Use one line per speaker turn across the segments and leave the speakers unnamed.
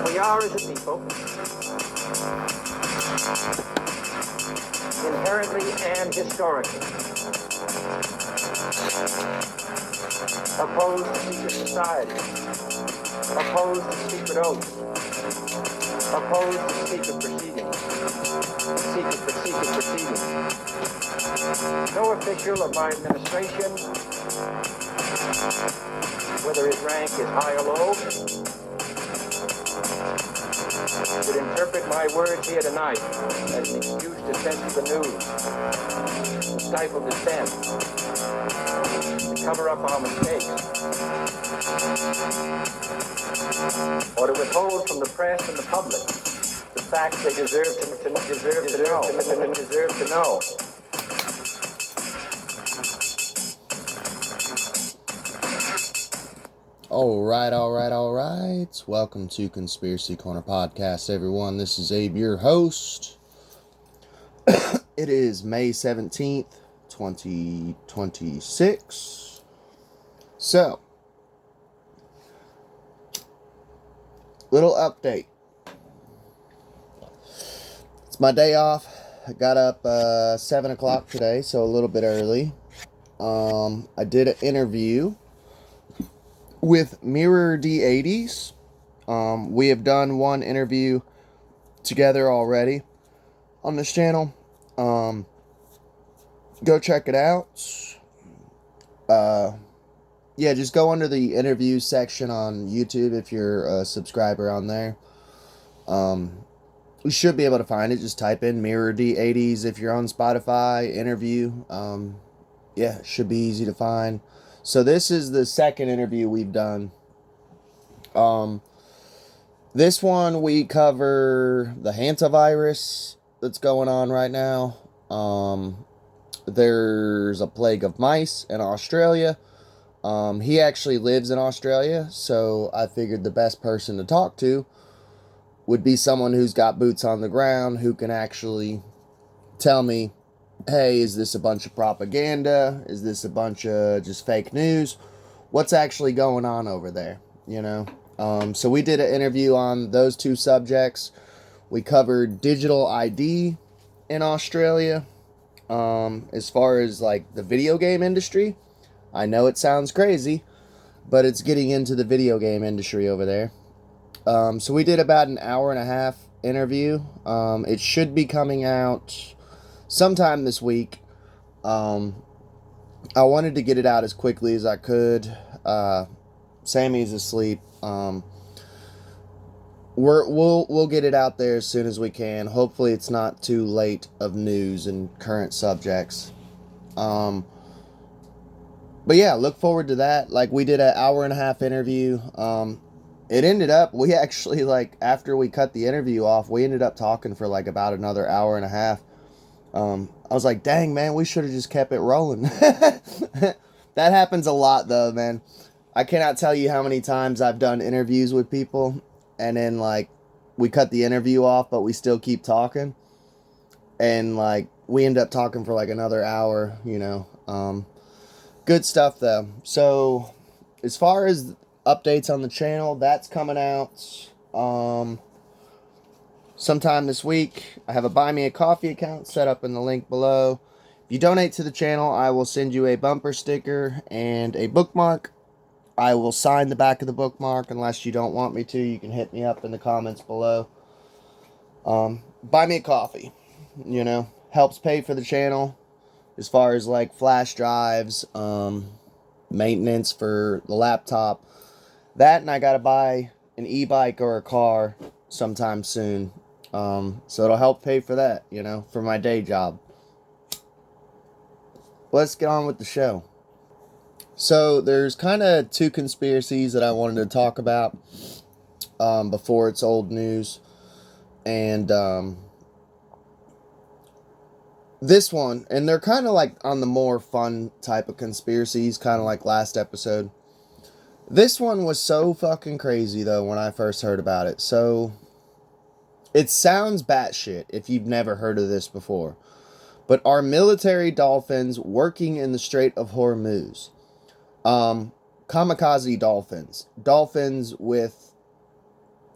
We are, as a people, inherently and historically opposed to secret society, opposed to secret oaths, opposed to secret proceedings, secret proceedings. No official of my administration, whether his rank is high or low, should interpret my words here tonight as an excuse to censor the news, to stifle dissent, to cover up our mistakes, or to withhold from the press and the public the facts they deserve to know.
All right. Welcome to Conspiracy Corner Podcast, everyone. This is Abe, your host. It is May 17th, 2026. So, little update. It's my day off. I got up 7 o'clock today, so a little bit early. I did an interview with Mirror D80s. We have done one interview together already on this channel. Go check it out. Just go under the interview section on YouTube if you're a subscriber on there. You should be able to find it. Just type in Mirror D80s if you're on Spotify, interview. It should be easy to find. So this is the second interview we've done. This one we cover the hantavirus that's going on right now. There's a plague of mice in Australia. He actually lives in Australia, so I figured the best person to talk to would be someone who's got boots on the ground, who can actually tell me, hey, is this a bunch of propaganda? Is this a bunch of just fake news? What's actually going on over there, you know? So we did an interview on those two subjects. We covered digital ID in Australia. As far as like the video game industry, I know it sounds crazy, but it's getting into the video game industry over there. So we did about an hour and a half interview. It should be coming out sometime this week. I wanted to get it out as quickly as I could. Sammy's asleep. We'll get it out there as soon as we can. Hopefully it's not too late of news and current subjects. But yeah, look forward to that. Like, we did an hour and a half interview. It ended up, we actually, like, after we cut the interview off, we ended up talking for like about another hour and a half. I was like, dang, man, we should have just kept it rolling. That happens a lot, though, man. I cannot tell you how many times I've done interviews with people, and then, like, we cut the interview off, but we still keep talking. And, like, we end up talking for, like, another hour, you know. Good stuff, though. So, as far as updates on the channel, that's coming out sometime this week. I have a Buy Me a Coffee account set up in the link below. If you donate to the channel, I will send you a bumper sticker and a bookmark. I will sign the back of the bookmark. Unless you don't want me to, you can hit me up in the comments below. Buy me a coffee, you know, helps pay for the channel as far as like flash drives, maintenance for the laptop. That, and I gotta buy an e-bike or a car sometime soon. So it'll help pay for that, you know, for my day job. Let's get on with the show. So there's kind of two conspiracies that I wanted to talk about before it's old news. And this one, and they're kind of like on the more fun type of conspiracies, kind of like last episode. This one was so fucking crazy, though, when I first heard about it. So, it sounds batshit if you've never heard of this before. But are military dolphins working in the Strait of Hormuz? Kamikaze dolphins. Dolphins with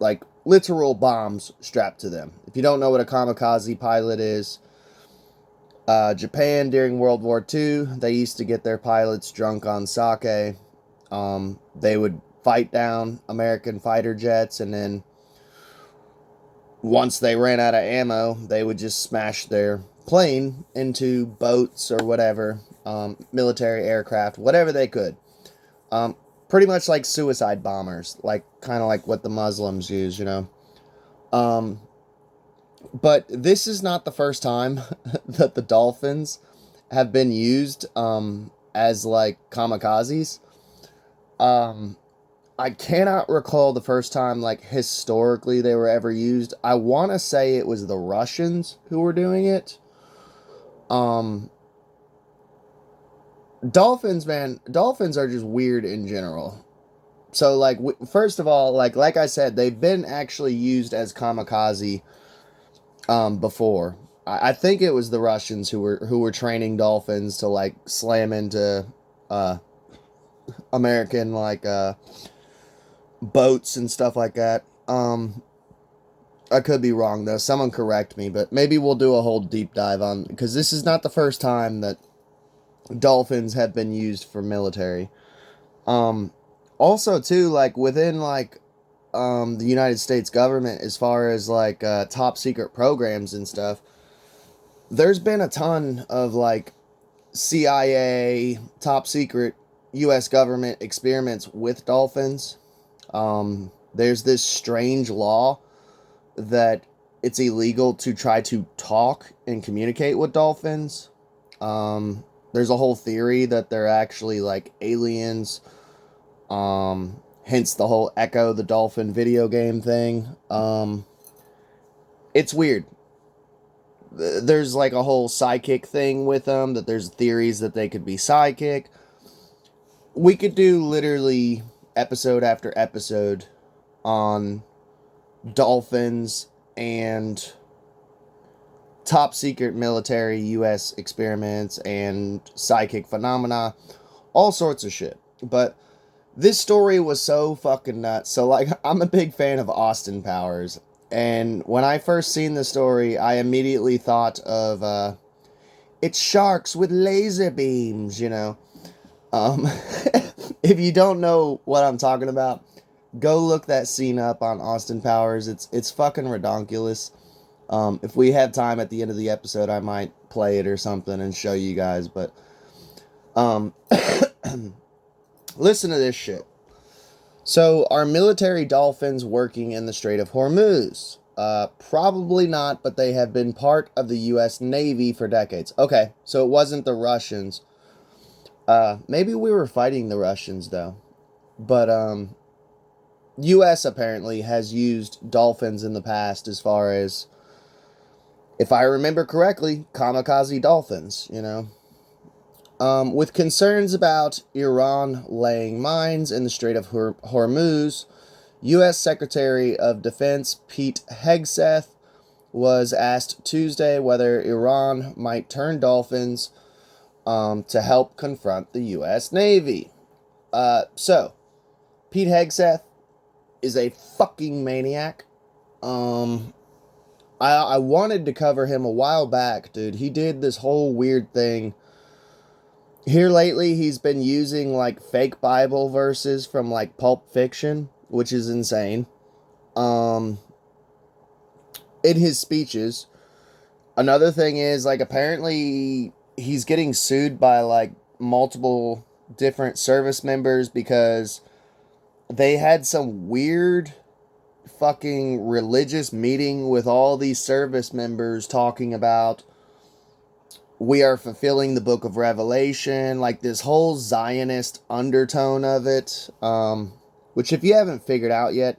like literal bombs strapped to them. If you don't know what a kamikaze pilot is, Japan during World War II, they used to get their pilots drunk on sake. They would fight down American fighter jets, and then once they ran out of ammo, they would just smash their plane into boats or whatever, military aircraft, whatever they could. Pretty much like suicide bombers, like kind of like what the Muslims use, you know. But this is not the first time that the Dolphins have been used as like kamikazes. I cannot recall the first time, like, historically they were ever used. I want to say it was the Russians who were doing it. Dolphins, man, dolphins are just weird in general. So, like, first of all, like I said, they've been actually used as kamikaze before. I think it was the Russians who were training dolphins to, like, slam into American, like, boats and stuff like that. I could be wrong though. Someone correct me, but maybe we'll do a whole deep dive on, because this is not the first time that dolphins have been used for military. Also too, like within like the United States government, as far as like top secret programs and stuff, there's been a ton of like CIA top secret US government experiments with dolphins. There's this strange law that it's illegal to try to talk and communicate with dolphins. There's a whole theory that they're actually like aliens. Hence the whole Echo the Dolphin video game thing. It's weird. There's like a whole psychic thing with them, that there's theories that they could be psychic. We could do literally episode after episode on dolphins and top secret military US experiments and psychic phenomena, all sorts of shit. But this story was so fucking nuts. So, like, I'm a big fan of Austin Powers, and when I first seen the story, I immediately thought of it's sharks with laser beams, you know. If you don't know what I'm talking about, go look that scene up on Austin Powers. It's fucking redonkulous. If we have time at the end of the episode, I might play it or something and show you guys. But listen to this shit. So, are military dolphins working in the Strait of Hormuz? Probably not, but they have been part of the U.S. Navy for decades. Okay, so it wasn't the Russians. Maybe we were fighting the Russians, though. But, U.S. apparently has used dolphins in the past, as far as, if I remember correctly, kamikaze dolphins, you know. With concerns about Iran laying mines in the Strait of Hormuz, U.S. Secretary of Defense Pete Hegseth was asked Tuesday whether Iran might turn dolphins to help confront the U.S. Navy. So, Pete Hegseth is a fucking maniac. I wanted to cover him a while back, dude. He did this whole weird thing. Here lately, he's been using, like, fake Bible verses from, like, Pulp Fiction, which is insane, in his speeches. Another thing is, like, apparently he's getting sued by, like, multiple different service members because they had some weird fucking religious meeting with all these service members talking about, we are fulfilling the book of Revelation, like this whole Zionist undertone of it, which, if you haven't figured out yet,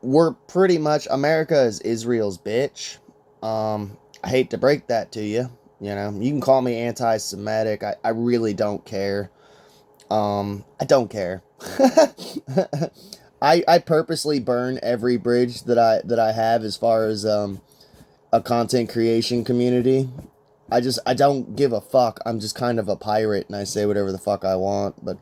we're pretty much, America is Israel's bitch. I hate to break that to you. You know, you can call me anti-Semitic. I really don't care. I don't care. I purposely burn every bridge that I have as far as a content creation community. I don't give a fuck. I'm just kind of a pirate and I say whatever the fuck I want. But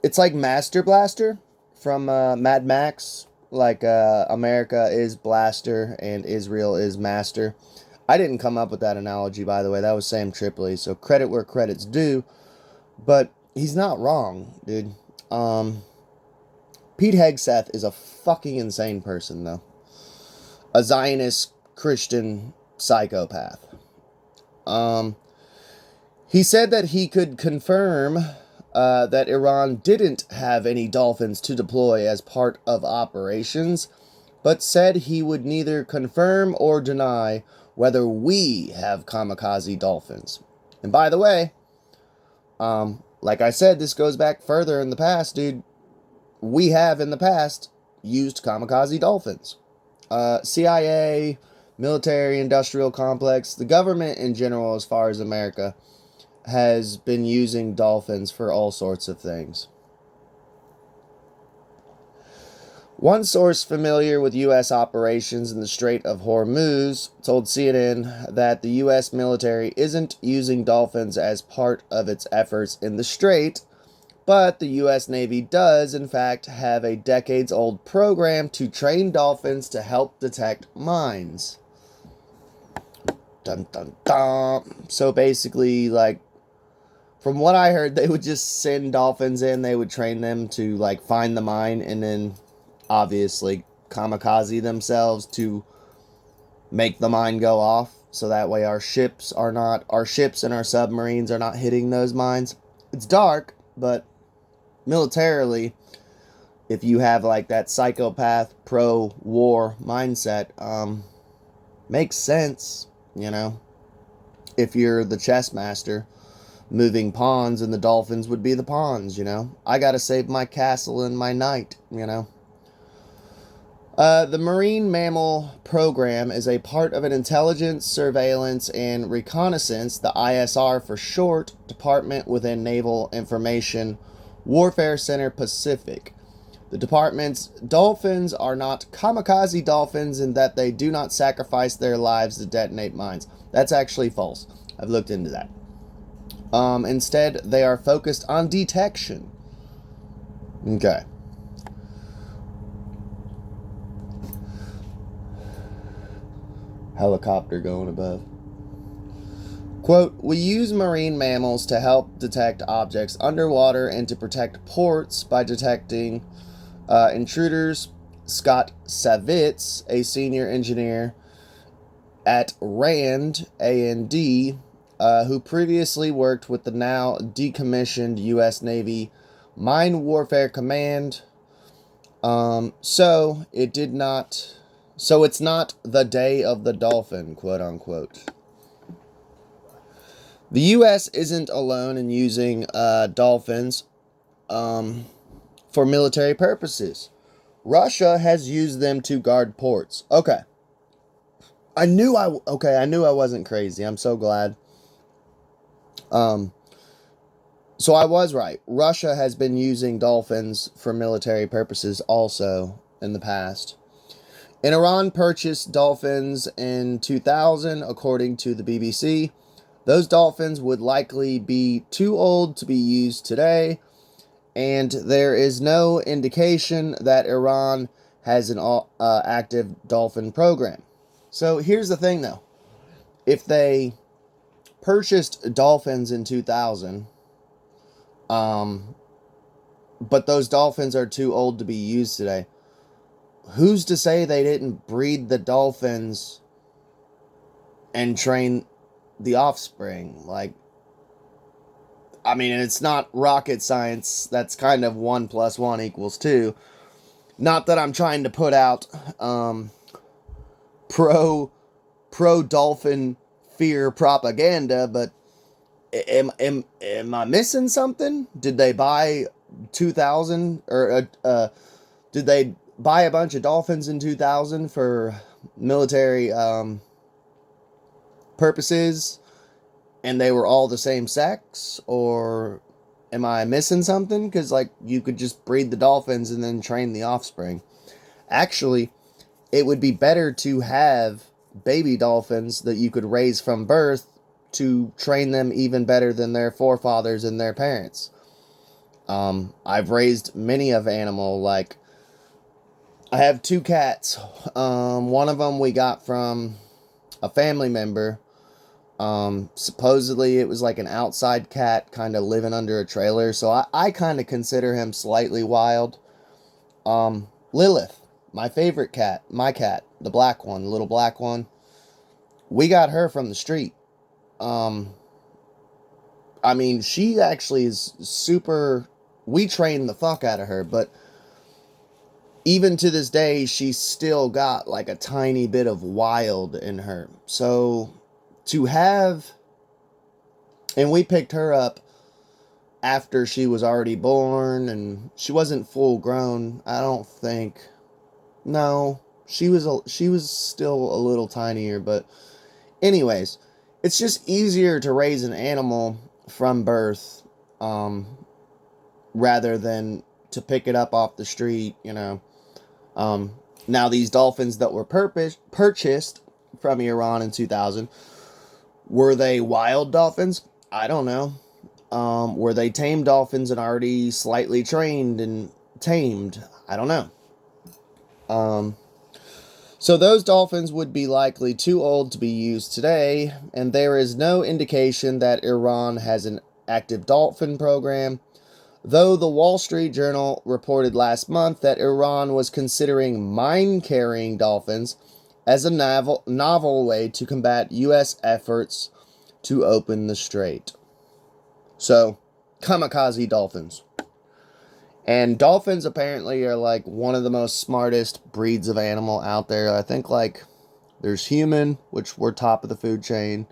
it's like Master Blaster from Mad Max, like America is Blaster and Israel is Master. I didn't come up with that analogy, by the way. That was Sam Tripoli, so credit where credit's due. But he's not wrong, dude. Pete Hegseth is a fucking insane person, though. A Zionist Christian psychopath. He said that he could confirm that Iran didn't have any Dolphins to deploy as part of operations, but said he would neither confirm or deny whether we have Kamikaze Dolphins. And by the way, like I said, this goes back further in the past, dude. We have in the past used Kamikaze Dolphins. CIA, military industrial complex, the government in general, as far as America, has been using Dolphins for all sorts of things. One source familiar with U.S. operations in the Strait of Hormuz told CNN that the U.S. military isn't using Dolphins as part of its efforts in the Strait, but the U.S. Navy does, in fact, have a decades-old program to train Dolphins to help detect mines. Dun, dun, dun. So basically, like, from what I heard, they would just send Dolphins in, they would train them to, like, find the mine, and then, obviously, kamikaze themselves to make the mine go off, so that way our ships and our submarines are not hitting those mines. It's dark, but militarily, if you have like that psychopath pro-war mindset, makes sense, you know. If you're the chess master moving pawns, and the Dolphins would be the pawns, you know. I gotta save my castle and my knight, you know. The Marine Mammal Program is a part of an intelligence, surveillance, and reconnaissance, the ISR for short, department within Naval Information Warfare Center Pacific. The department's Dolphins are not kamikaze Dolphins in that they do not sacrifice their lives to detonate mines. That's actually false. I've looked into that. Instead, they are focused on detection. Okay. Helicopter going above. Quote, we use marine mammals to help detect objects underwater and to protect ports by detecting intruders. Scott Savitz, a senior engineer at RAND, A&D, who previously worked with the now decommissioned U.S. Navy Mine Warfare Command. So it's not the day of the dolphin, quote unquote. The U.S. isn't alone in using dolphins for military purposes. Russia has used them to guard ports. Okay. I knew I wasn't crazy. I'm so glad. So I was right. Russia has been using dolphins for military purposes also in the past. And Iran purchased dolphins in 2000, according to the BBC. Those dolphins would likely be too old to be used today, and there is no indication that Iran has an active dolphin program. So here's the thing, though. If they purchased dolphins in 2000, but those dolphins are too old to be used today, who's to say they didn't breed the dolphins and train the offspring? Like, I mean, it's not rocket science. That's kind of 1 + 1 = 2. Not that I'm trying to put out pro dolphin fear propaganda, but am I missing something? Did they buy 2000 or did they buy a bunch of dolphins in 2000 for military purposes, and they were all the same sex? Or am I missing something? Because, like, you could just breed the dolphins and then train the offspring. Actually, it would be better to have baby dolphins that you could raise from birth to train them even better than their forefathers and their parents. I've raised many of animal, like, I have 2 cats. One of them we got from a family member. Supposedly it was like an outside cat kind of living under a trailer, so I kind of consider him slightly wild. Lilith, my favorite cat, my cat, the black one, the little black one, we got her from the street. I mean, she actually is super, we trained the fuck out of her, but even to this day, she's still got like a tiny bit of wild in her. So to have, and we picked her up after she was already born, and she wasn't full grown, I don't think. No, she was still a little tinier, but anyways, it's just easier to raise an animal from birth, rather than to pick it up off the street, you know. Now these dolphins that were purchased from Iran in 2000, were they wild dolphins? I don't know. Were they tame dolphins and already slightly trained and tamed? I don't know. So those dolphins would be likely too old to be used today, and there is no indication that Iran has an active dolphin program, though the Wall Street Journal reported last month that Iran was considering mine-carrying dolphins as a novel way to combat U.S. efforts to open the strait. So, Kamikaze Dolphins. And dolphins apparently are like one of the most smartest breeds of animal out there. I think like there's human, which we're top of the food chain.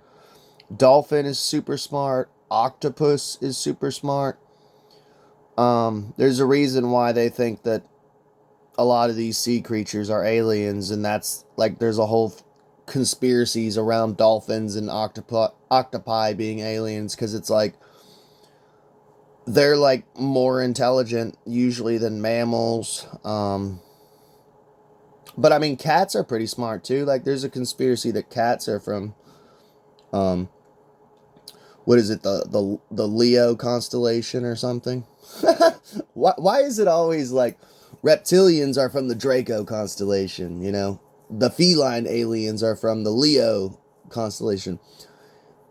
Dolphin is super smart. Octopus is super smart. There's a reason why they think that a lot of these sea creatures are aliens, and that's like there's a whole conspiracies around dolphins and octopi being aliens, because it's like they're like more intelligent usually than mammals. But I mean, cats are pretty smart too. Like there's a conspiracy that cats are from what is it, the Leo constellation or something? Why is it always like reptilians are from the Draco constellation, you know? The feline aliens are from the Leo constellation.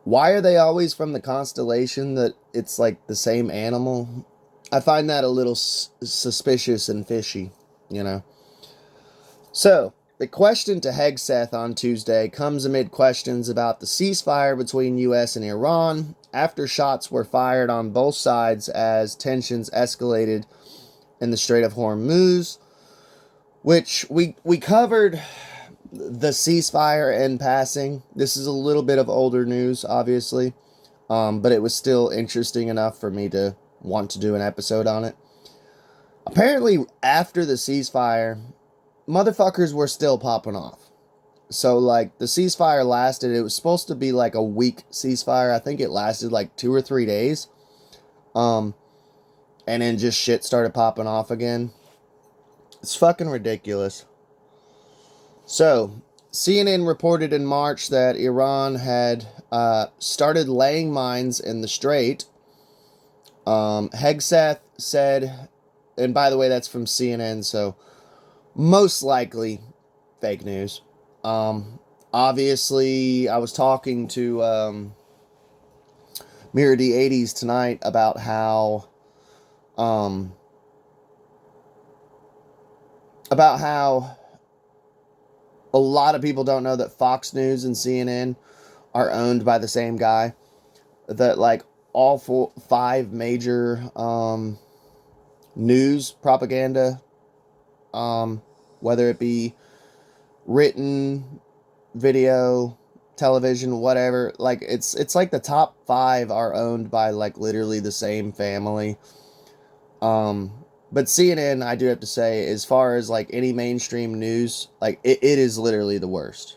Why are they always from the constellation that it's like the same animal? I find that a little suspicious and fishy, you know? So, the question to Hegseth on Tuesday comes amid questions about the ceasefire between U.S. and Iran after shots were fired on both sides as tensions escalated in the Strait of Hormuz, which we covered the ceasefire in passing. This is a little bit of older news, obviously, but it was still interesting enough for me to want to do an episode on it. Apparently, after the ceasefire, motherfuckers were still popping off. So, like, the ceasefire lasted, it was supposed to be like a week ceasefire. I think it lasted like 2 or 3 days. And then just shit started popping off again. It's fucking ridiculous. So, CNN reported in March that Iran had started laying mines in the strait. Hegseth said, and by the way, that's from CNN, so most likely fake news. Obviously, I was talking to Mirror D80s tonight about how a lot of people don't know that Fox News and CNN are owned by the same guy. That like all 5 major news propaganda, whether it be written, video, television, whatever, like it's like the top 5 are owned by like literally the same family. But CNN, I do have to say, as far as like any mainstream news, like it is literally the worst.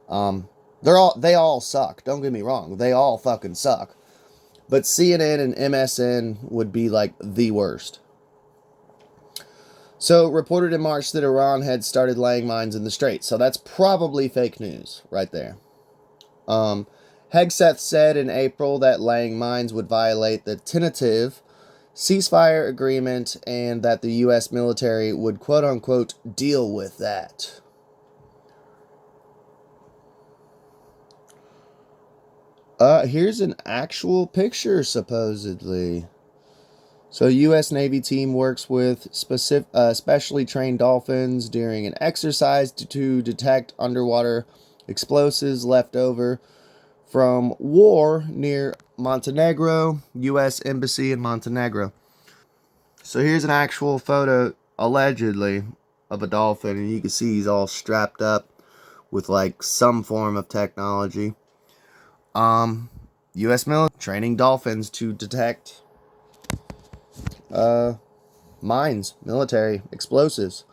They all suck. Don't get me wrong. They all fucking suck. But CNN and MSN would be like the worst. So, reported in March that Iran had started laying mines in the strait. So that's probably fake news right there. Hegseth said in April that laying mines would violate the tentative ceasefire agreement and that the U.S. military would quote-unquote deal with that. Here's an actual picture, supposedly. So, a U.S. Navy team works with specially trained dolphins during an exercise to detect underwater explosives left over from war near Montenegro, U.S. Embassy in Montenegro. So, here's an actual photo, allegedly, of a dolphin, and you can see he's all strapped up with like some form of technology. U.S. military training dolphins to detect mines, military, explosives.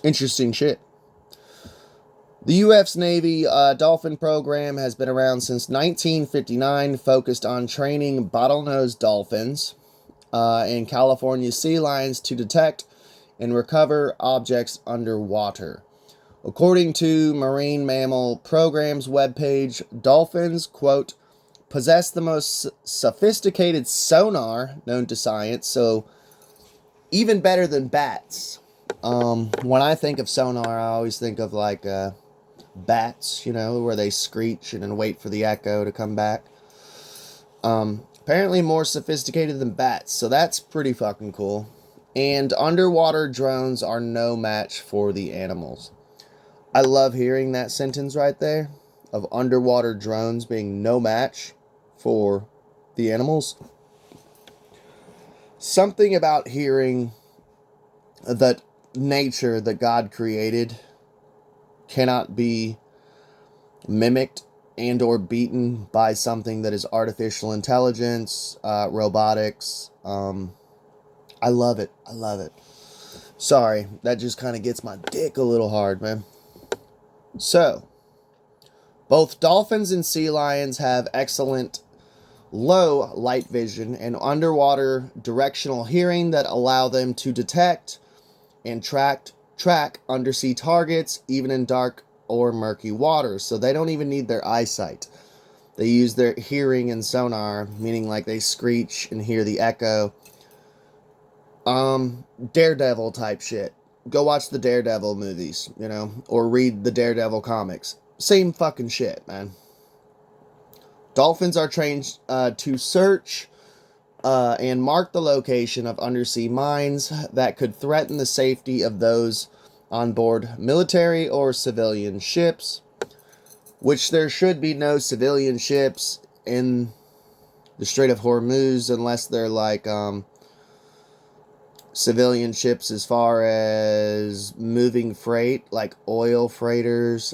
Interesting shit. The U.S. Navy Dolphin program has been around since 1959, focused on training bottlenose dolphins and California sea lions to detect and recover objects underwater. According to Marine Mammal Program's webpage, dolphins, quote, possess the most sophisticated sonar known to science, so even better than bats. When I think of sonar, I always think of like bats, you know, where they screech and then wait for the echo to come back. Apparently more sophisticated than bats, so that's pretty fucking cool. And underwater drones are no match for the animals. I love hearing that sentence right there of underwater drones being no match for the animals. Something about hearing that nature that God created cannot be mimicked and or beaten by something that is artificial intelligence, robotics. I love it. I love it. Sorry, that just kind of gets my dick a little hard, man. So, both dolphins and sea lions have excellent low light vision and underwater directional hearing that allow them to detect and track undersea targets even in dark or murky waters. So they don't even need their eyesight. They use their hearing and sonar, meaning like they screech and hear the echo. Daredevil type shit. Go watch the Daredevil movies, you know, or read the Daredevil comics. Same fucking shit, man. Dolphins are trained to search and mark the location of undersea mines that could threaten the safety of those on board military or civilian ships, which there should be no civilian ships in the Strait of Hormuz unless they're like civilian ships as far as moving freight, like oil freighters,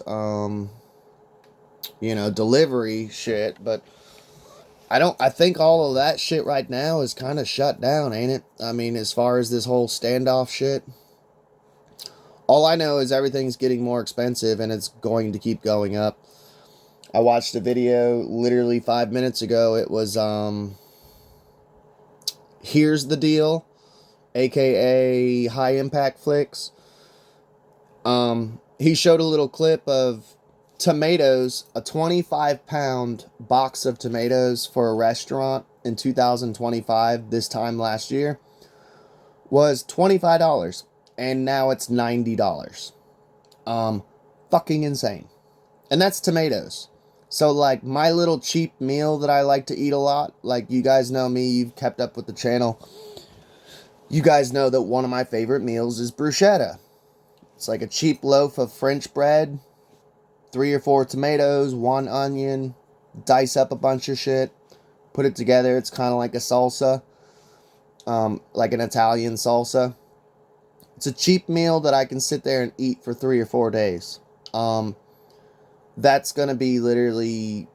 you know, delivery shit. But I think all of that shit right now is kind of shut down, ain't it? I mean, as far as this whole standoff shit, all I know is everything's getting more expensive and it's going to keep going up. I watched a video literally 5 minutes ago. It was, Here's the Deal, aka High Impact Flicks. He showed a little clip of tomatoes, a 25-pound box of tomatoes for a restaurant in 2025, this time last year, was $25, and now it's $90. Fucking insane. And that's tomatoes. So, like, my little cheap meal that I like to eat a lot, like, you guys know me, you've kept up with the channel, you guys know that one of my favorite meals is bruschetta. It's like a cheap loaf of French bread, 3 or 4 tomatoes, 1 onion, dice up a bunch of shit, put it together. It's kind of like a salsa, like an Italian salsa. It's a cheap meal that I can sit there and eat for 3 or 4 days. That's going to be literally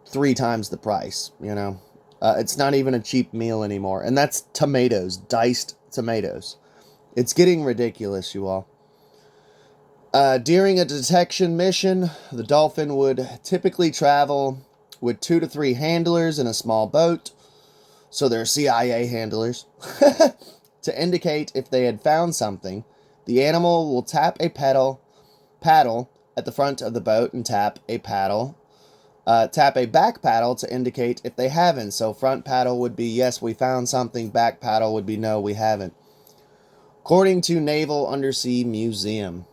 3 times the price, you know. It's not even a cheap meal anymore. And that's tomatoes, diced tomatoes. It's getting ridiculous, you all. During a detection mission, the dolphin would typically travel with 2 to 3 handlers in a small boat, so they're CIA handlers, to indicate if they had found something. The animal will tap a paddle at the front of the boat and tap a paddle tap a back paddle to indicate if they haven't. So front paddle would be, yes, we found something. Back paddle would be, no, we haven't. According to Naval Undersea Museum,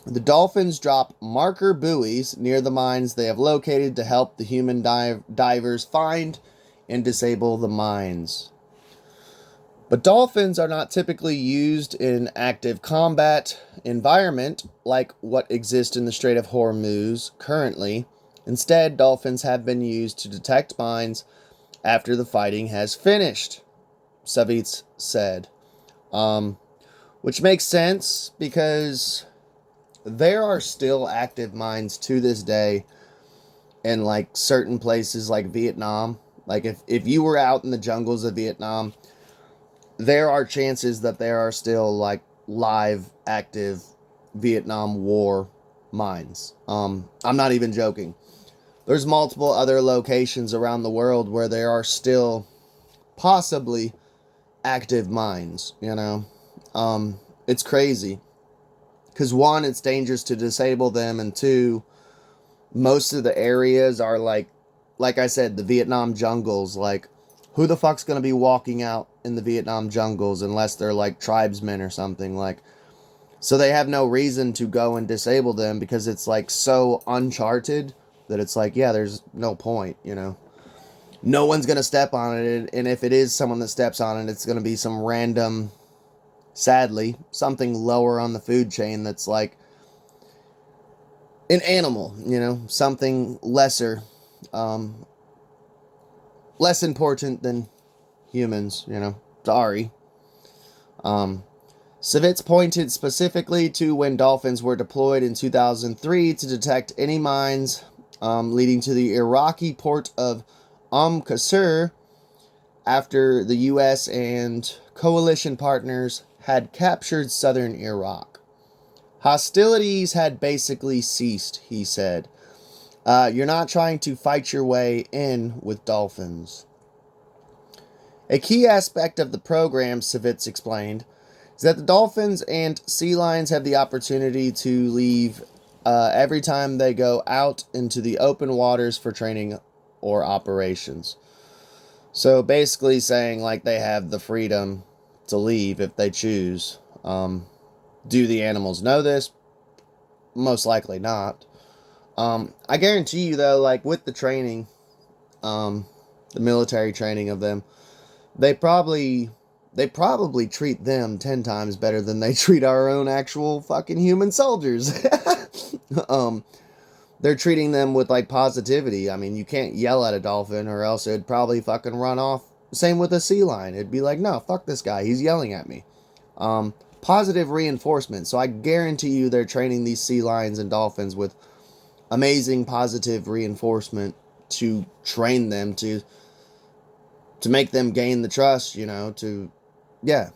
the dolphins drop marker buoys near the mines they have located to help the human divers find and disable the mines. But dolphins are not typically used in active combat environment like what exists in the Strait of Hormuz currently. Instead, dolphins have been used to detect mines after the fighting has finished, Savitz said. Which makes sense because there are still active mines to this day in like certain places like Vietnam. Like if you were out in the jungles of Vietnam, there are chances that there are still like live active Vietnam War mines. I'm not even joking. There's multiple other locations around the world where there are still possibly active mines, you know. It's crazy. Because one, it's dangerous to disable them, and two, most of the areas are like I said, the Vietnam jungles. Like, who the fuck's gonna be walking out in the Vietnam jungles unless they're like tribesmen or something? Like, so they have no reason to go and disable them because it's like so uncharted that it's like, yeah, there's no point, you know. No one's gonna step on it, and if it is someone that steps on it, it's gonna be some random, sadly, something lower on the food chain that's like an animal, you know, something lesser, less important than humans, you know. Sorry. Savitz pointed specifically to when dolphins were deployed in 2003 to detect any mines leading to the Iraqi port of Qasr after the U.S. and coalition partners had captured southern Iraq. Hostilities had basically ceased, he said. You're not trying to fight your way in with dolphins. A key aspect of the program, Savitz explained, is that the dolphins and sea lions have the opportunity to leave every time they go out into the open waters for training or operations. So basically saying like they have the freedom to leave if they choose. Do the animals know this? Most likely not. I guarantee you though, like with the training, the military training of them, they probably treat them 10 times better than they treat our own actual fucking human soldiers. They're treating them with like positivity. I mean, you can't yell at a dolphin or else it'd probably fucking run off. Same with a sea lion. It'd be like, no, fuck this guy. He's yelling at me. Positive reinforcement. So I guarantee you they're training these sea lions and dolphins with amazing positive reinforcement to train them to make them gain the trust, you know, yeah.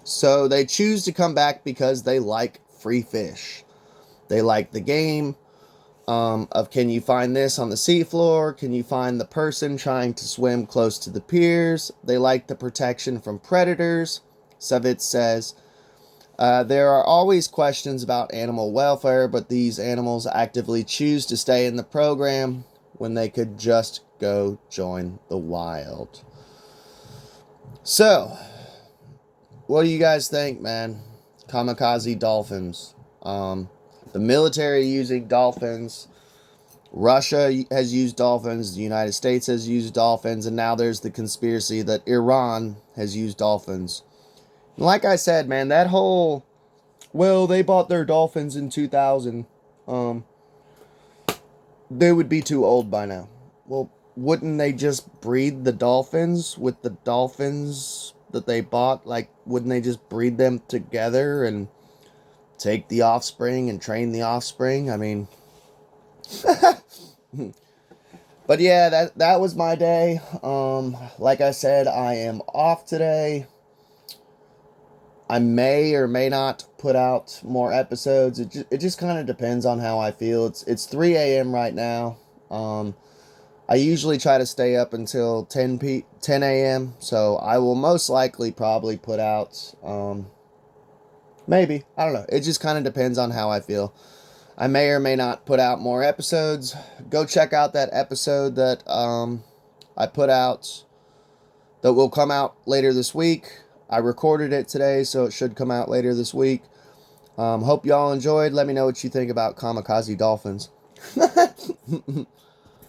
So they choose to come back because they like free fish. They like the game of can you find this on the seafloor? Can you find the person trying to swim close to the piers? They like the protection from predators, Savitz says. There are always questions about animal welfare, but these animals actively choose to stay in the program when they could just go join the wild. So, what do you guys think, man? Kamikaze Dolphins. The military using dolphins. Russia has used dolphins. The United States has used dolphins. And now there's the conspiracy that Iran has used dolphins. And like I said, man, that whole, well, they bought their dolphins in 2000. They would be too old by now. Well, wouldn't they just breed the dolphins with the dolphins that they bought? Like, wouldn't they just breed them together and take the offspring and train the offspring? I mean, but yeah, that was my day. Like I said, I am off today. I may or may not put out more episodes. It just kind of depends on how I feel. It's 3 a.m. right now. I usually try to stay up until 10 a.m. So I will most likely probably put out, maybe. I don't know. It just kind of depends on how I feel. I may or may not put out more episodes. Go check out that episode that I put out that will come out later this week. I recorded it today, so it should come out later this week. Hope y'all enjoyed. Let me know what you think about Kamikaze Dolphins.